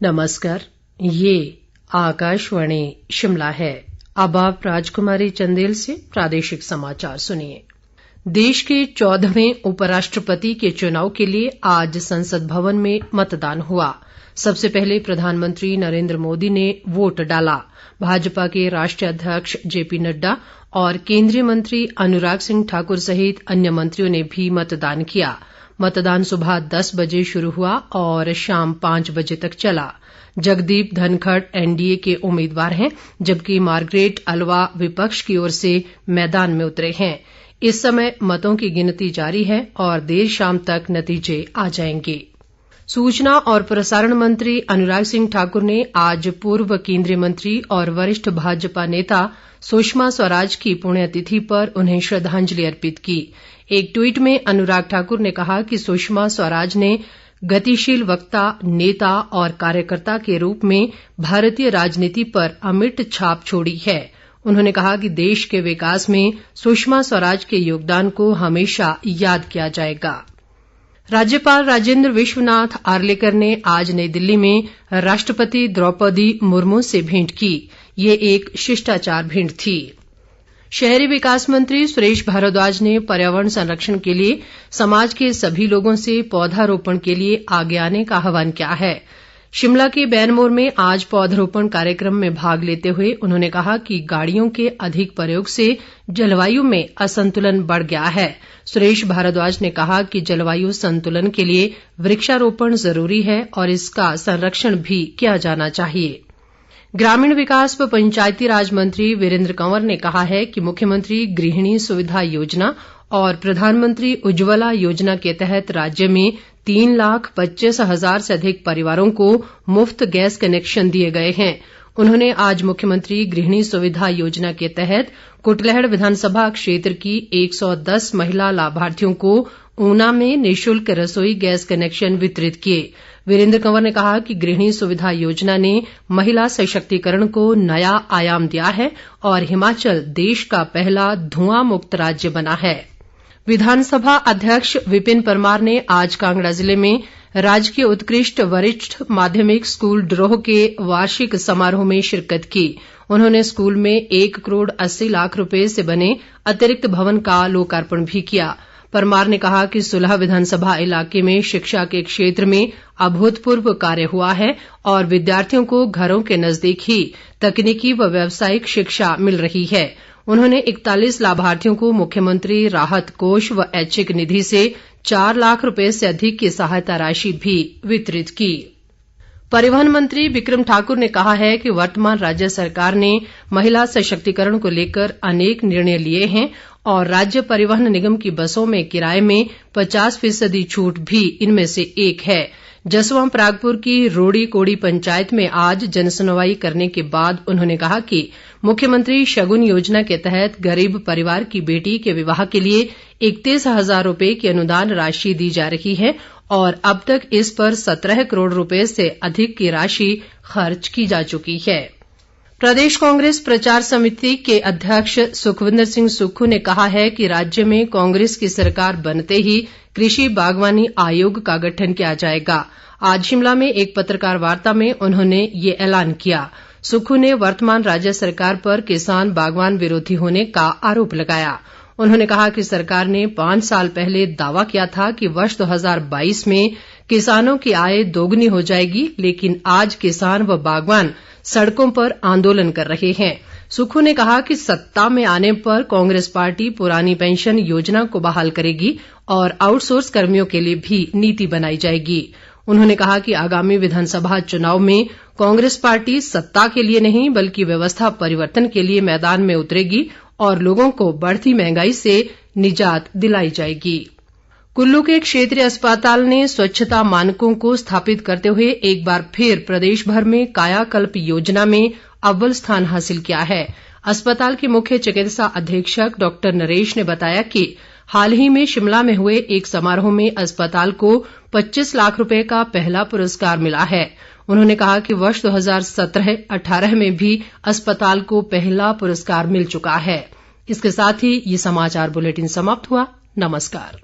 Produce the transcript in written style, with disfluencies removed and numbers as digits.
नमस्कार, ये आकाशवाणी शिमला है। अब आप राजकुमारी चंदेल से प्रादेशिक समाचार सुनिए। देश के 14वें उपराष्ट्रपति के चुनाव के लिए आज संसद भवन में मतदान हुआ। सबसे पहले प्रधानमंत्री नरेंद्र मोदी ने वोट डाला। भाजपा के राष्ट्रीय अध्यक्ष जेपी नड्डा और केंद्रीय मंत्री अनुराग सिंह ठाकुर सहित अन्य मंत्रियों ने भी मतदान किया। मतदान सुबह 10 बजे शुरू हुआ और शाम 5 बजे तक चला। जगदीप धनखड़ एनडीए के उम्मीदवार हैं, जबकि मार्गरेट अल्वा विपक्ष की ओर से मैदान में उतरे हैं। इस समय मतों की गिनती जारी है और देर शाम तक नतीजे आ जाएंगे। सूचना और प्रसारण मंत्री अनुराग सिंह ठाकुर ने आज पूर्व केंद्रीय मंत्री और वरिष्ठ भाजपा नेता सुषमा स्वराज की पुण्यतिथि पर उन्हें श्रद्धांजलि अर्पित की। एक ट्वीट में अनुराग ठाकुर ने कहा कि सुषमा स्वराज ने गतिशील वक्ता, नेता और कार्यकर्ता के रूप में भारतीय राजनीति पर अमिट छाप छोड़ी है। उन्होंने कहा कि देश के विकास में सुषमा स्वराज के योगदान को हमेशा याद किया जाएगा। राज्यपाल राजेंद्र विश्वनाथ आर्लेकर ने आज नई दिल्ली में राष्ट्रपति द्रौपदी मुर्मू से भेंट की। ये एक शिष्टाचार भेंट थी। शहरी विकास मंत्री सुरेश भारद्वाज ने पर्यावरण संरक्षण के लिए समाज के सभी लोगों से पौधारोपण के लिए आगे आने का आह्वान किया है। शिमला के बैनमोर में आज पौधरोपण कार्यक्रम में भाग लेते हुए उन्होंने कहा कि गाड़ियों के अधिक प्रयोग से जलवायु में असंतुलन बढ़ गया है। सुरेश भारद्वाज ने कहा कि जलवायु संतुलन के लिए वृक्षारोपण जरूरी है और इसका संरक्षण भी किया जाना चाहिए। ग्रामीण विकास व पंचायती राज मंत्री वीरेंद्र कंवर ने कहा है कि मुख्यमंत्री गृहिणी सुविधा योजना और प्रधानमंत्री उज्ज्वला योजना के तहत राज्य में 3,25,000 से अधिक परिवारों को मुफ्त गैस कनेक्शन दिए गए हैं। उन्होंने आज मुख्यमंत्री गृहिणी सुविधा योजना के तहत कुटलैहड़ विधानसभा क्षेत्र की 110 महिला लाभार्थियों को ऊना में निःशुल्क रसोई गैस कनेक्शन वितरित किए। वीरेंद्र कंवर ने कहा कि गृहिणी सुविधा योजना ने महिला सशक्तिकरण को नया आयाम दिया है और हिमाचल देश का पहला धुआं मुक्त राज्य बना है। विधानसभा अध्यक्ष विपिन परमार ने आज कांगड़ा जिले में राजकीय उत्कृष्ट वरिष्ठ माध्यमिक स्कूल ड्रोह के वार्षिक समारोह में शिरकत की। उन्होंने स्कूल में 1 करोड़ 80 लाख रुपए से बने अतिरिक्त भवन का लोकार्पण भी किया। परमार ने कहा कि सुलह विधानसभा इलाके में शिक्षा के क्षेत्र में अभूतपूर्व कार्य हुआ है और विद्यार्थियों को घरों के नजदीक ही तकनीकी व व्यावसायिक शिक्षा मिल रही है। उन्होंने 41 लाभार्थियों को मुख्यमंत्री राहत कोष व ऐच्छिक निधि से 4 लाख रुपए से अधिक की सहायता राशि भी वितरित की। परिवहन मंत्री बिक्रम ठाकुर ने कहा है कि वर्तमान राज्य सरकार ने महिला सशक्तिकरण को लेकर अनेक निर्णय लिए हैं और राज्य परिवहन निगम की बसों में किराए में 50% छूट भी इनमें से एक है। जसवां परागपुर की रोड़ी कोड़ी पंचायत में आज जनसुनवाई करने के बाद उन्होंने कहा कि मुख्यमंत्री शगुन योजना के तहत गरीब परिवार की बेटी के विवाह के लिए 31,000 रुपए की अनुदान राशि दी जा रही है और अब तक इस पर 17 करोड़ रुपए से अधिक की राशि खर्च की जा चुकी है। प्रदेश कांग्रेस प्रचार समिति के अध्यक्ष सुखविंदर सिंह सुक्खू ने कहा है कि राज्य में कांग्रेस की सरकार बनते ही कृषि बागवानी आयोग का गठन किया जाएगा। आज शिमला में एक पत्रकार वार्ता में उन्होंने ये ऐलान किया। सुक्खू ने वर्तमान राज्य सरकार पर किसान बागवान विरोधी होने का आरोप लगाया। उन्होंने कहा कि सरकार ने 5 साल पहले दावा किया था कि वर्ष 2022 में किसानों की आय दोगुनी हो जाएगी, लेकिन आज किसान व बागवान सड़कों पर आंदोलन कर रहे हैं। सुक्खू ने कहा कि सत्ता में आने पर कांग्रेस पार्टी पुरानी पेंशन योजना को बहाल करेगी और आउटसोर्स कर्मियों के लिए भी नीति बनाई जाएगी। उन्होंने कहा कि आगामी विधानसभा चुनाव में कांग्रेस पार्टी सत्ता के लिए नहीं बल्कि व्यवस्था परिवर्तन के लिए मैदान में उतरेगी और लोगों को बढ़ती महंगाई से निजात दिलाई जाएगी। कुल्लू के क्षेत्रीय अस्पताल ने स्वच्छता मानकों को स्थापित करते हुए एक बार फिर प्रदेश भर में कायाकल्प योजना में अव्वल स्थान हासिल किया है। अस्पताल के मुख्य चिकित्सा अधीक्षक डॉक्टर नरेश ने बताया कि हाल ही में शिमला में हुए एक समारोह में अस्पताल को 25 लाख रुपए का पहला पुरस्कार मिला है। उन्होंने कहा कि वर्ष 2017-18 में भी अस्पताल को पहला पुरस्कार मिल चुका है। इसके साथ ही ये समाचार बुलेटिन समाप्त हुआ। नमस्कार।